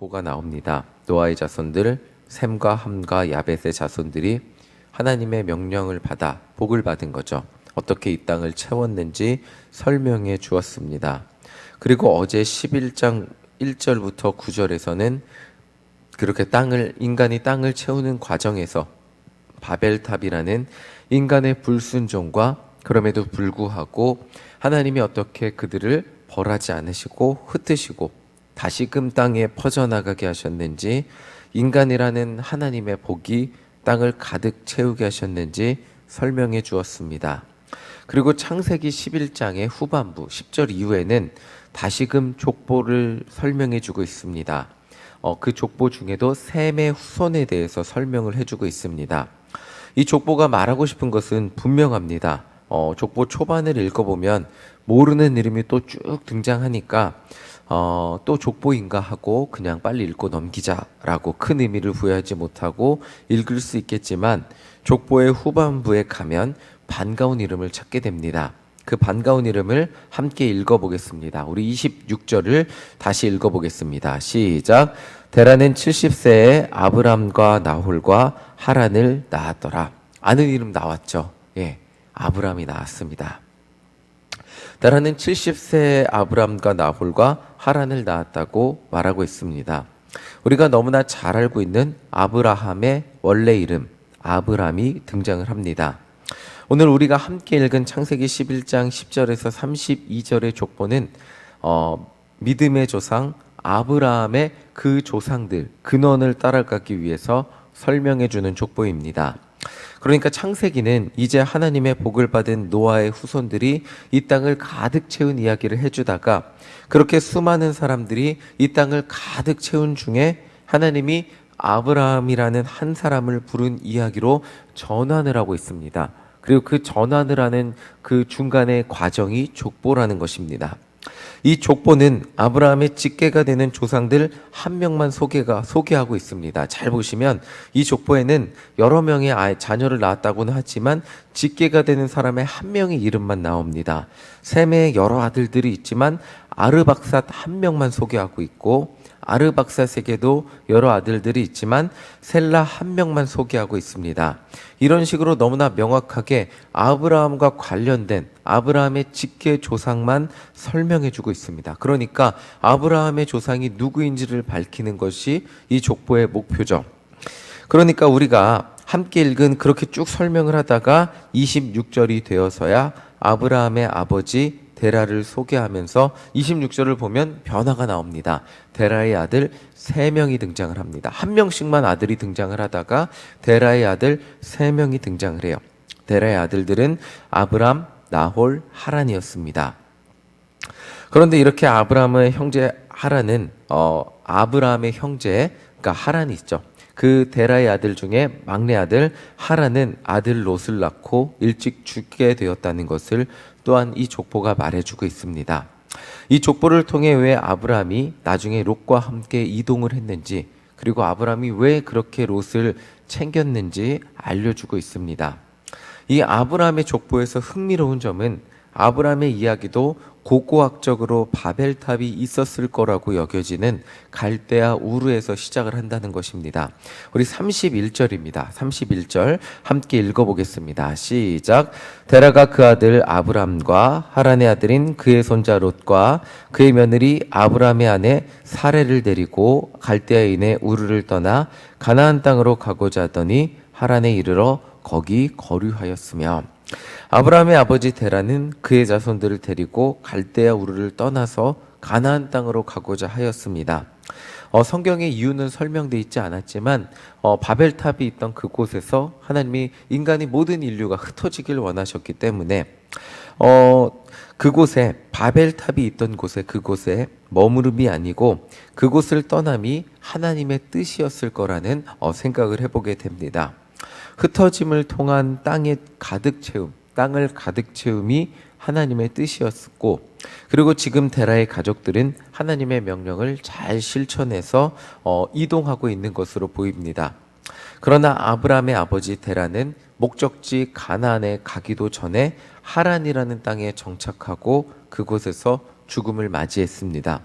족보가 나옵니다. 노아의 자손들 셈과 함과 야벳의 자손들이 하나님의 명령을 받아 복을 받은 거죠. 어떻게 이 땅을 채웠는지 설명해 주었습니다. 그리고 어제 11장 1절부터 9절에서는 그렇게 인간이 땅을 채우는 과정에서 바벨탑이라는 인간의 불순종과 그럼에도 불구하고 하나님이 어떻게 그들을 벌하지 않으시고 흩으시고 다시금 땅에 퍼져나가게 하셨는지, 인간이라는 하나님의 복이 땅을 가득 채우게 하셨는지 설명해 주었습니다. 그리고 창세기 11장의 후반부 10절 이후에는 다시금 족보를 설명해 주고 있습니다. 그 족보 중에도 셈의 후손에 대해서 설명을 해주고 있습니다. 이 족보가 말하고 싶은 것은 분명합니다. 족보 초반을 읽어보면 모르는 이름이 또 쭉 등장하니까 또 족보인가 하고 그냥 빨리 읽고 넘기자라고 큰 의미를 부여하지 못하고 읽을 수 있겠지만, 족보의 후반부에 가면 반가운 이름을 찾게 됩니다. 그 반가운 이름을 함께 읽어보겠습니다. 우리 26절을 다시 읽어보겠습니다. 시작. 데라는 70세에 아브람과 나홀과 하란을 낳았더라. 아는 이름 나왔죠? 예, 아브람이 나왔습니다. 데라는 70세에 아브람과 나홀과 하란을 낳았다고 말하고 있습니다. 우리가 너무나 잘 알고 있는 아브라함의 원래 이름 아브람이 등장을 합니다. 오늘 우리가 함께 읽은 창세기 11장 10절에서 32절의 족보는 믿음의 조상 아브라함의 그 조상들 근원을 따라가기 위해서 설명해 주는 족보입니다. 그러니까 창세기는 이제 하나님의 복을 받은 노아의 후손들이 이 땅을 가득 채운 이야기를 해주다가, 그렇게 수많은 사람들이 이 땅을 가득 채운 중에 하나님이 아브라함이라는 한 사람을 부른 이야기로 전환을 하고 있습니다. 그리고 그 전환을 하는 그 중간의 과정이 족보라는 것입니다. 이 족보는 아브라함의 직계가 되는 조상들 한 명만 소개하고 있습니다. 잘 보시면 이 족보에는 여러 명의 자녀를 낳았다고는 하지만 직계가 되는 사람의 한 명의 이름만 나옵니다. 셈의 여러 아들들이 있지만 아르박삿 한 명만 소개하고 있고, 아르박삿에게도 여러 아들들이 있지만 셀라 한 명만 소개하고 있습니다. 이런 식으로 너무나 명확하게 아브라함과 관련된 아브라함의 직계 조상만 설명해 주고 있습니다. 그러니까 아브라함의 조상이 누구인지를 밝히는 것이 이 족보의 목표죠. 그러니까 우리가 함께 읽은 그렇게 쭉 설명을 하다가 26절이 되어서야 아브라함의 아버지 데라를 소개하면서 26절을 보면 변화가 나옵니다. 데라의 아들 3명이 등장을 합니다. 한 명씩만 아들이 등장을 하다가 데라의 아들 3명이 등장을 해요. 데라의 아들들은 아브람, 나홀, 하란이었습니다. 그런데 이렇게 아브람의 형제 하란은 아브람의 형제, 그러니까 하란이 있죠. 그 데라의 아들 중에 막내 아들 하란은 아들 롯을 낳고 일찍 죽게 되었다는 것을 또한 이 족보가 말해주고 있습니다. 이 족보를 통해 왜 아브람이 나중에 롯과 함께 이동을 했는지, 그리고 아브람이 왜 그렇게 롯을 챙겼는지 알려주고 있습니다. 이 아브람의 족보에서 흥미로운 점은 아브람의 이야기도 고고학적으로 바벨탑이 있었을 거라고 여겨지는 갈대아 우르에서 시작을 한다는 것입니다. 우리 31절입니다. 31절 함께 읽어보겠습니다. 시작. 데라가 그 아들 아브람과 하란의 아들인 그의 손자 롯과 그의 며느리 아브람의 아내 사레를 데리고 갈대아인의 우르를 떠나 가나안 땅으로 가고자 하더니 하란에 이르러 거기 거류하였으며, 아브라함의 아버지 데라는 그의 자손들을 데리고 갈대아 우르를 떠나서 가나안 땅으로 가고자 하였습니다. 성경에 이유는 설명되어 있지 않았지만 바벨탑이 있던 그곳에서 하나님이 인간이 모든 인류가 흩어지길 원하셨기 때문에 그곳에 바벨탑이 있던 그곳에 머무름이 아니고 그곳을 떠남이 하나님의 뜻이었을 거라는 생각을 해보게 됩니다. 흩어짐을 통한 땅을 가득 채움이 하나님의 뜻이었고, 그리고 지금 데라의 가족들은 하나님의 명령을 잘 실천해서 이동하고 있는 것으로 보입니다. 그러나 아브라함의 아버지 데라는 목적지 가나안에 가기도 전에 하란이라는 땅에 정착하고 그곳에서 죽음을 맞이했습니다.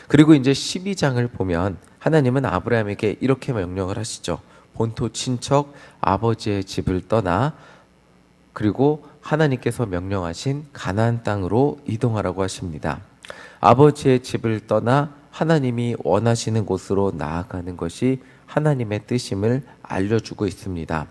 그리고 이제 12장을 보면 하나님은 아브라함에게 이렇게 명령을 하시죠. 본토 친척 아버지의 집을 떠나 그리고 하나님께서 명령하신 가나안 땅으로 이동하라고 하십니다. 아버지의 집을 떠나 하나님이 원하시는 곳으로 나아가는 것이 하나님의 뜻임을 알려주고 있습니다.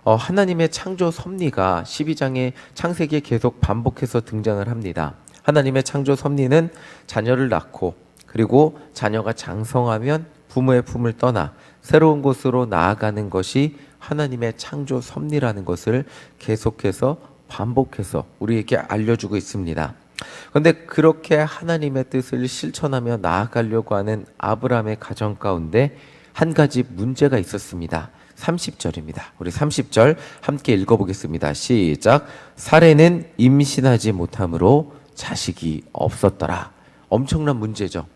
하나님의 창조 섭리가 12장의 창세기에 계속 반복해서 등장을 합니다. 하나님의 창조 섭리는 자녀를 낳고 그리고 자녀가 장성하면 부모의 품을 떠나 새로운 곳으로 나아가는 것이 하나님의 창조 섭리라는 것을 계속해서 반복해서 우리에게 알려주고 있습니다. 그런데 그렇게 하나님의 뜻을 실천하며 나아가려고 하는 아브라함의 가정 가운데 한 가지 문제가 있었습니다. 30절입니다. 우리 30절 함께 읽어보겠습니다. 시작. 사레는 임신하지 못함으로 자식이 없었더라. 엄청난 문제죠.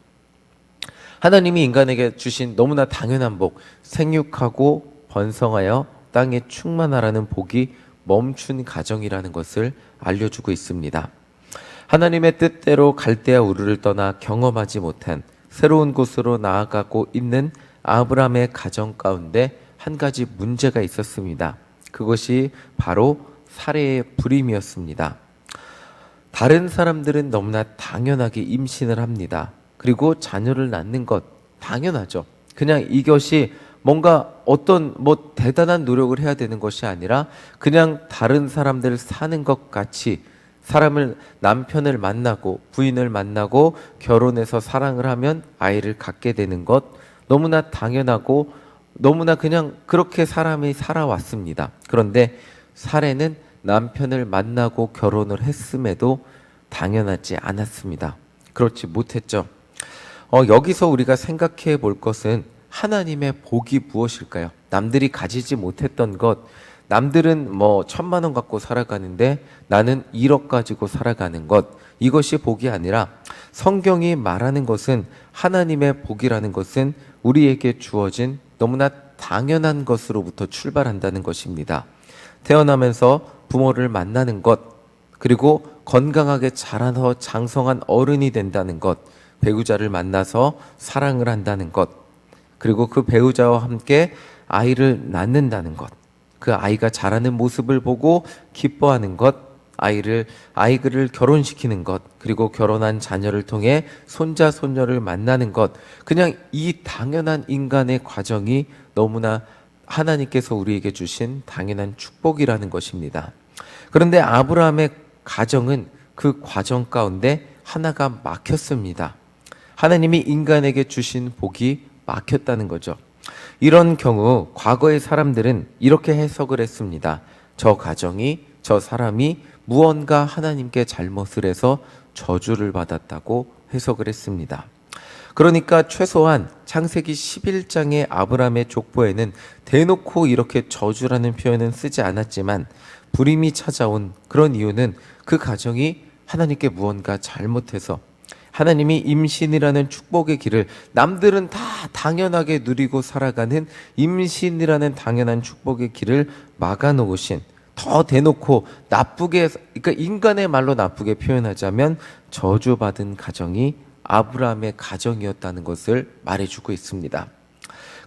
하나님이 인간에게 주신 너무나 당연한 복, 생육하고 번성하여 땅에 충만하라는 복이 멈춘 가정이라는 것을 알려주고 있습니다. 하나님의 뜻대로 갈대아 우르를 떠나 경험하지 못한 새로운 곳으로 나아가고 있는 아브라함의 가정 가운데 한 가지 문제가 있었습니다. 그것이 바로 사례의 불임이었습니다. 다른 사람들은 너무나 당연하게 임신을 합니다. 그리고 자녀를 낳는 것 당연하죠. 그냥 이것이 뭔가 어떤 대단한 노력을 해야 되는 것이 아니라 그냥 다른 사람들 사는 것 같이 남편을 만나고 부인을 만나고 결혼해서 사랑을 하면 아이를 갖게 되는 것 너무나 당연하고 너무나 그냥 그렇게 사람이 살아왔습니다. 그런데 사례는 남편을 만나고 결혼을 했음에도 당연하지 않았습니다. 그렇지 못했죠. 여기서 우리가 생각해 볼 것은 하나님의 복이 무엇일까요? 남들이 가지지 못했던 것, 남들은 1,000만 원 갖고 살아가는데 나는 1억 가지고 살아가는 것, 이것이 복이 아니라 성경이 말하는 것은 하나님의 복이라는 것은 우리에게 주어진 너무나 당연한 것으로부터 출발한다는 것입니다. 태어나면서 부모를 만나는 것, 그리고 건강하게 자라서 장성한 어른이 된다는 것, 배우자를 만나서 사랑을 한다는 것, 그리고 그 배우자와 함께 아이를 낳는다는 것, 그 아이가 자라는 모습을 보고 기뻐하는 것, 아이를 결혼시키는 것, 그리고 결혼한 자녀를 통해 손자, 손녀를 만나는 것, 그냥 이 당연한 인간의 과정이 너무나 하나님께서 우리에게 주신 당연한 축복이라는 것입니다. 그런데 아브라함의 가정은 그 과정 가운데 하나가 막혔습니다. 하나님이 인간에게 주신 복이 막혔다는 거죠. 이런 경우 과거의 사람들은 이렇게 해석을 했습니다. 저 가정이, 저 사람이 무언가 하나님께 잘못을 해서 저주를 받았다고 해석을 했습니다. 그러니까 최소한 창세기 11장의 아브라함의 족보에는 대놓고 이렇게 저주라는 표현은 쓰지 않았지만 불임이 찾아온 그런 이유는 그 가정이 하나님께 무언가 잘못해서 하나님이 임신이라는 축복의 길을 남들은 다 당연하게 누리고 살아가는 임신이라는 당연한 축복의 길을 막아놓으신, 더 대놓고 나쁘게, 그러니까 인간의 말로 나쁘게 표현하자면 저주받은 가정이 아브라함의 가정이었다는 것을 말해주고 있습니다.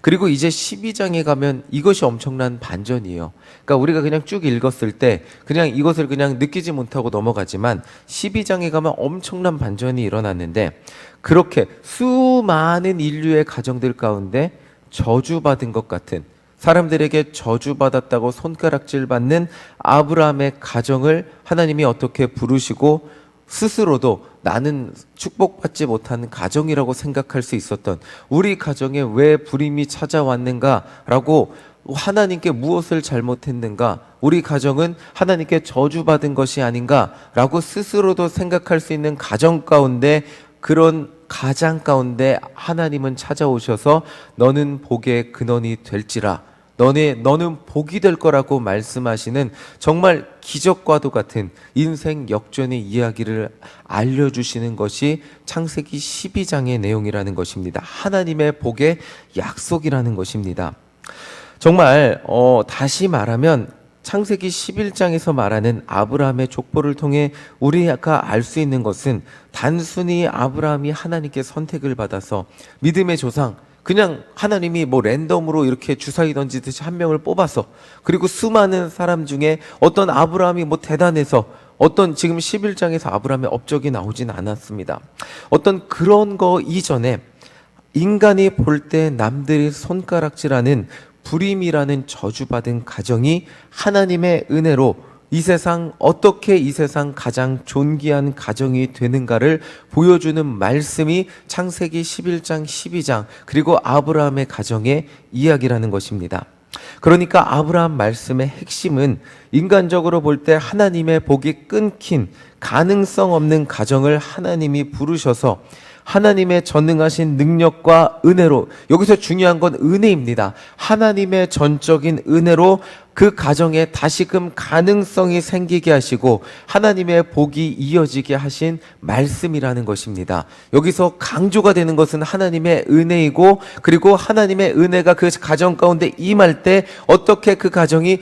그리고 이제 12장에 가면 이것이 엄청난 반전이에요. 그러니까 우리가 그냥 쭉 읽었을 때 그냥 이것을 그냥 느끼지 못하고 넘어가지만 12장에 가면 엄청난 반전이 일어났는데, 그렇게 수많은 인류의 가정들 가운데 저주받은 것 같은, 사람들에게 저주받았다고 손가락질 받는 아브라함의 가정을 하나님이 어떻게 부르시고 스스로도 나는 축복받지 못하는 가정이라고 생각할 수 있었던 우리 가정에 왜 불임이 찾아왔는가라고, 하나님께 무엇을 잘못했는가, 우리 가정은 하나님께 저주받은 것이 아닌가라고 스스로도 생각할 수 있는 가정 가운데, 그런 가장 가운데 하나님은 찾아오셔서 너는 복의 근원이 될지라, 너는 복이 될 거라고 말씀하시는 정말 기적과도 같은 인생 역전의 이야기를 알려주시는 것이 창세기 12장의 내용이라는 것입니다. 하나님의 복의 약속이라는 것입니다. 정말 다시 말하면 창세기 11장에서 말하는 아브라함의 족보를 통해 우리가 알 수 있는 것은 단순히 아브라함이 하나님께 선택을 받아서 믿음의 조상, 그냥 하나님이 랜덤으로 이렇게 주사위 던지듯이 한 명을 뽑아서, 그리고 수많은 사람 중에 어떤 아브라함이 대단해서 어떤 지금 11장에서 아브라함의 업적이 나오진 않았습니다. 어떤 그런 거 이전에 인간이 볼 때 남들이 손가락질하는 불임이라는 저주받은 가정이 하나님의 은혜로 어떻게 이 세상 가장 존귀한 가정이 되는가를 보여주는 말씀이 창세기 11장, 12장, 그리고 아브라함의 가정의 이야기라는 것입니다. 그러니까 아브라함 말씀의 핵심은 인간적으로 볼 때 하나님의 복이 끊긴 가능성 없는 가정을 하나님이 부르셔서 하나님의 전능하신 능력과 은혜로, 여기서 중요한 건 은혜입니다. 하나님의 전적인 은혜로 그 가정에 다시금 가능성이 생기게 하시고 하나님의 복이 이어지게 하신 말씀이라는 것입니다. 여기서 강조가 되는 것은 하나님의 은혜이고, 그리고 하나님의 은혜가 그 가정 가운데 임할 때 어떻게 그 가정이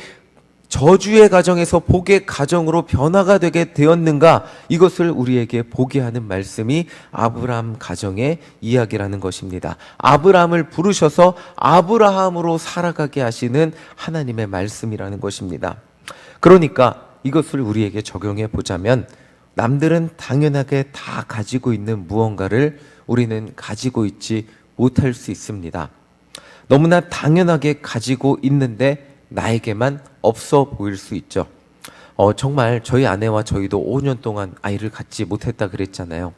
저주의 가정에서 복의 가정으로 변화가 되게 되었는가, 이것을 우리에게 보게 하는 말씀이 아브라함 가정의 이야기라는 것입니다. 아브라함을 부르셔서 아브라함으로 살아가게 하시는 하나님의 말씀이라는 것입니다. 그러니까 이것을 우리에게 적용해 보자면, 남들은 당연하게 다 가지고 있는 무언가를 우리는 가지고 있지 못할 수 있습니다. 너무나 당연하게 가지고 있는데 나에게만 없어 보일 수 있죠. 정말 저희 아내와 저희도 5년 동안 아이를 갖지 못했다 그랬잖아요.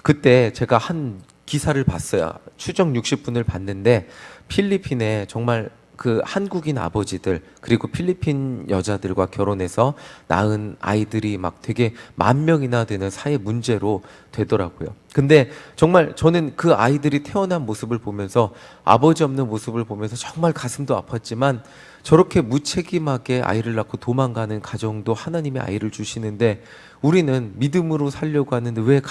그때 제가 한 기사를 봤어요. 추정 60분을 봤는데, 필리핀에 정말 그 한국인 아버지들, 그리고 필리핀 여자들과 결혼해서 낳은 아이들이 되게 10,000명이나 되는 사회 문제로 되더라고요. 근데 정말 저는 그 아이들이 태어난 모습을 보면서, 아버지 없는 모습을 보면서 정말 가슴도 아팠지만, 저렇게 무책임하게 아이를 낳고 도망가는 가정도 하나님의 아이를 주시는데, 우리는 믿음으로 살려고 하는데 왜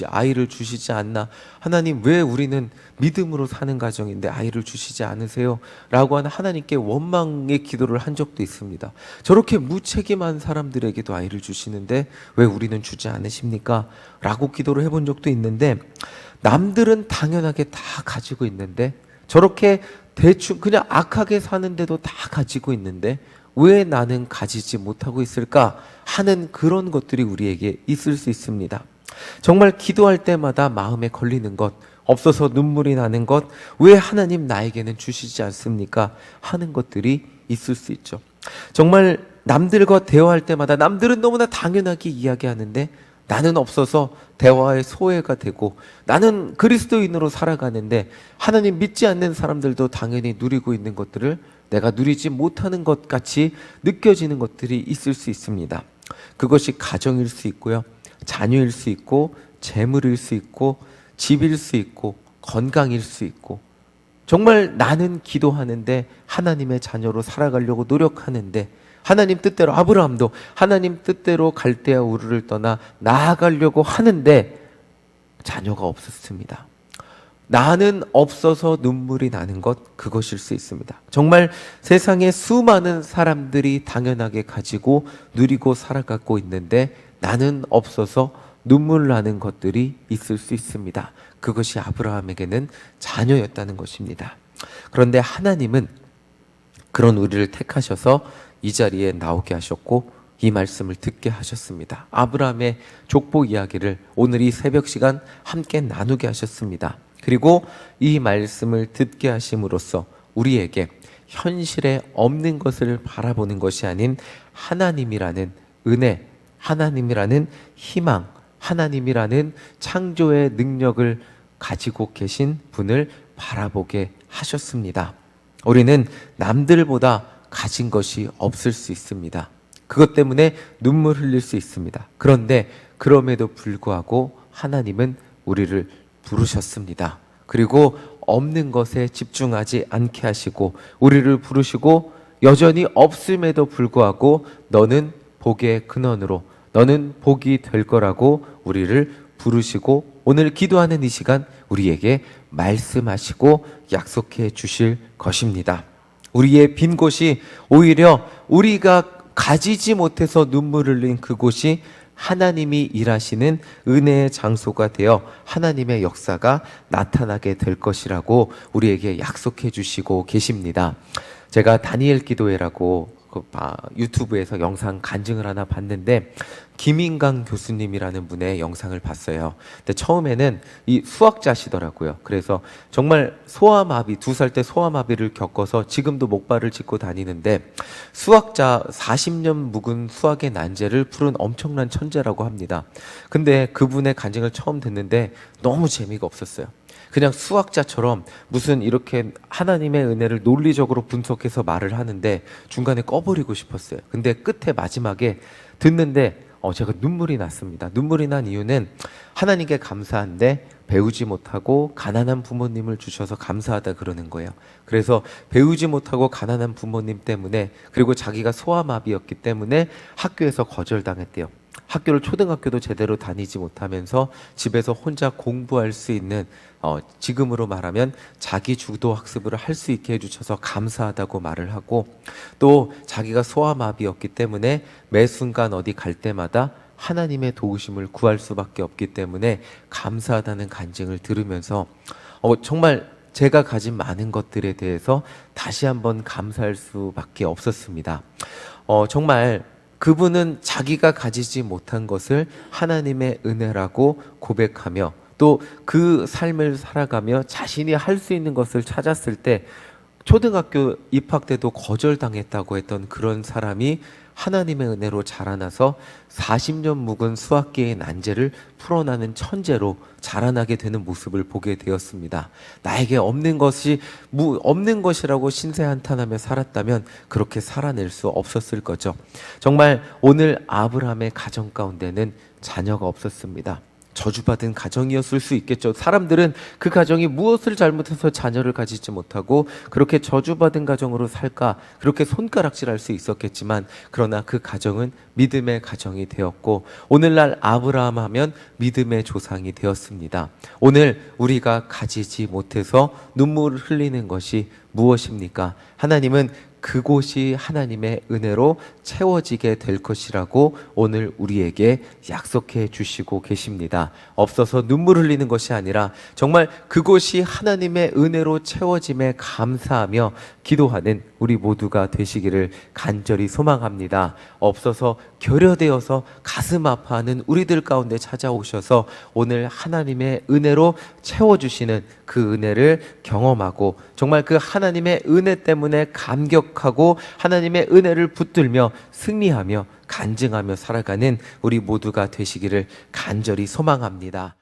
아이를 주시지 않나? 하나님, 왜 우리는 믿음으로 사는 가정인데 아이를 주시지 않으세요? 라고 하는 하나님께 원망의 기도를 한 적도 있습니다. 저렇게 무책임한 사람들에게도 아이를 주시는데 왜 우리는 주지 않으십니까? 라고 기도를 해본 적도 있는데, 남들은 당연하게 다 가지고 있는데, 저렇게 대충 그냥 악하게 사는데도 다 가지고 있는데 왜 나는 가지지 못하고 있을까 하는 그런 것들이 우리에게 있을 수 있습니다. 정말 기도할 때마다 마음에 걸리는 것, 없어서 눈물이 나는 것, 왜 하나님 나에게는 주시지 않습니까 하는 것들이 있을 수 있죠. 정말 남들과 대화할 때마다 남들은 너무나 당연하게 이야기하는데 나는 없어서 대화에 소외가 되고, 나는 그리스도인으로 살아가는데 하나님 믿지 않는 사람들도 당연히 누리고 있는 것들을 내가 누리지 못하는 것 같이 느껴지는 것들이 있을 수 있습니다. 그것이 가정일 수 있고요, 자녀일 수 있고, 재물일 수 있고, 집일 수 있고, 건강일 수 있고, 정말 나는 기도하는데 하나님의 자녀로 살아가려고 노력하는데, 하나님 뜻대로, 아브라함도 하나님 뜻대로 갈대아 우르를 떠나 나아가려고 하는데 자녀가 없었습니다. 나는 없어서 눈물이 나는 것, 그것일 수 있습니다. 정말 세상에 수많은 사람들이 당연하게 가지고 누리고 살아가고 있는데 나는 없어서 눈물 나는 것들이 있을 수 있습니다. 그것이 아브라함에게는 자녀였다는 것입니다. 그런데 하나님은 그런 우리를 택하셔서 이 자리에 나오게 하셨고 이 말씀을 듣게 하셨습니다. 아브라함의 족보 이야기를 오늘 이 새벽 시간 함께 나누게 하셨습니다. 그리고 이 말씀을 듣게 하심으로써 우리에게 현실에 없는 것을 바라보는 것이 아닌 하나님이라는 은혜, 하나님이라는 희망, 하나님이라는 창조의 능력을 가지고 계신 분을 바라보게 하셨습니다. 우리는 남들보다 가진 것이 없을 수 있습니다. 그것 때문에 눈물 흘릴 수 있습니다. 그런데 그럼에도 불구하고 하나님은 우리를 부르셨습니다. 그리고 없는 것에 집중하지 않게 하시고 우리를 부르시고, 여전히 없음에도 불구하고 너는 복의 근원으로, 너는 복이 될 거라고 우리를 부르시고, 오늘 기도하는 이 시간 우리에게 말씀하시고 약속해 주실 것입니다. 우리의 빈 곳이 오히려 우리가 가지지 못해서 눈물을 흘린 그곳이 하나님이 일하시는 은혜의 장소가 되어 하나님의 역사가 나타나게 될 것이라고 우리에게 약속해 주시고 계십니다. 제가 다니엘 기도회라고 유튜브에서 영상 간증을 하나 봤는데 김인강 교수님이라는 분의 영상을 봤어요. 근데 처음에는 이 수학자시더라고요. 그래서 정말 소아마비, 2살 때 소아마비를 겪어서 지금도 목발을 짚고 다니는데 수학자 40년 묵은 수학의 난제를 푸른 엄청난 천재라고 합니다. 근데 그분의 간증을 처음 듣는데 너무 재미가 없었어요. 그냥 수학자처럼 무슨 이렇게 하나님의 은혜를 논리적으로 분석해서 말을 하는데 중간에 꺼버리고 싶었어요. 근데 끝에 마지막에 듣는데 제가 눈물이 났습니다. 눈물이 난 이유는 하나님께 감사한데 배우지 못하고 가난한 부모님을 주셔서 감사하다 그러는 거예요. 그래서 배우지 못하고 가난한 부모님 때문에, 그리고 자기가 소아마비였기 때문에 학교에서 거절당했대요. 학교를 초등학교도 제대로 다니지 못하면서 집에서 혼자 공부할 수 있는 지금으로 말하면 자기 주도 학습을 할 수 있게 해주셔서 감사하다고 말을 하고, 또 자기가 소아마비였기 때문에 매 순간 어디 갈 때마다 하나님의 도우심을 구할 수밖에 없기 때문에 감사하다는 간증을 들으면서 정말 제가 가진 많은 것들에 대해서 다시 한번 감사할 수밖에 없었습니다. 정말 그분은 자기가 가지지 못한 것을 하나님의 은혜라고 고백하며 또 그 삶을 살아가며 자신이 할 수 있는 것을 찾았을 때 초등학교 입학 때도 거절당했다고 했던 그런 사람이 하나님의 은혜로 자라나서 40년 묵은 수학계의 난제를 풀어나는 천재로 자라나게 되는 모습을 보게 되었습니다. 나에게 없는 것이라고 신세한탄하며 살았다면 그렇게 살아낼 수 없었을 거죠. 정말 오늘 아브라함의 가정 가운데는 자녀가 없었습니다. 저주받은 가정이었을 수 있겠죠. 사람들은 그 가정이 무엇을 잘못해서 자녀를 가지지 못하고 그렇게 저주받은 가정으로 살까, 그렇게 손가락질할 수 있었겠지만, 그러나 그 가정은 믿음의 가정이 되었고 오늘날 아브라함 하면 믿음의 조상이 되었습니다. 오늘 우리가 가지지 못해서 눈물을 흘리는 것이 무엇입니까? 하나님은 그곳이 하나님의 은혜로 채워지게 될 것이라고 오늘 우리에게 약속해 주시고 계십니다. 없어서 눈물 흘리는 것이 아니라 정말 그곳이 하나님의 은혜로 채워짐에 감사하며 기도하는 우리 모두가 되시기를 간절히 소망합니다. 없어서 결여되어서 가슴 아파하는 우리들 가운데 찾아오셔서 오늘 하나님의 은혜로 채워주시는 그 은혜를 경험하고 정말 그 하나님의 은혜 때문에 감격하고 하나님의 은혜를 붙들며 승리하며 간증하며 살아가는 우리 모두가 되시기를 간절히 소망합니다.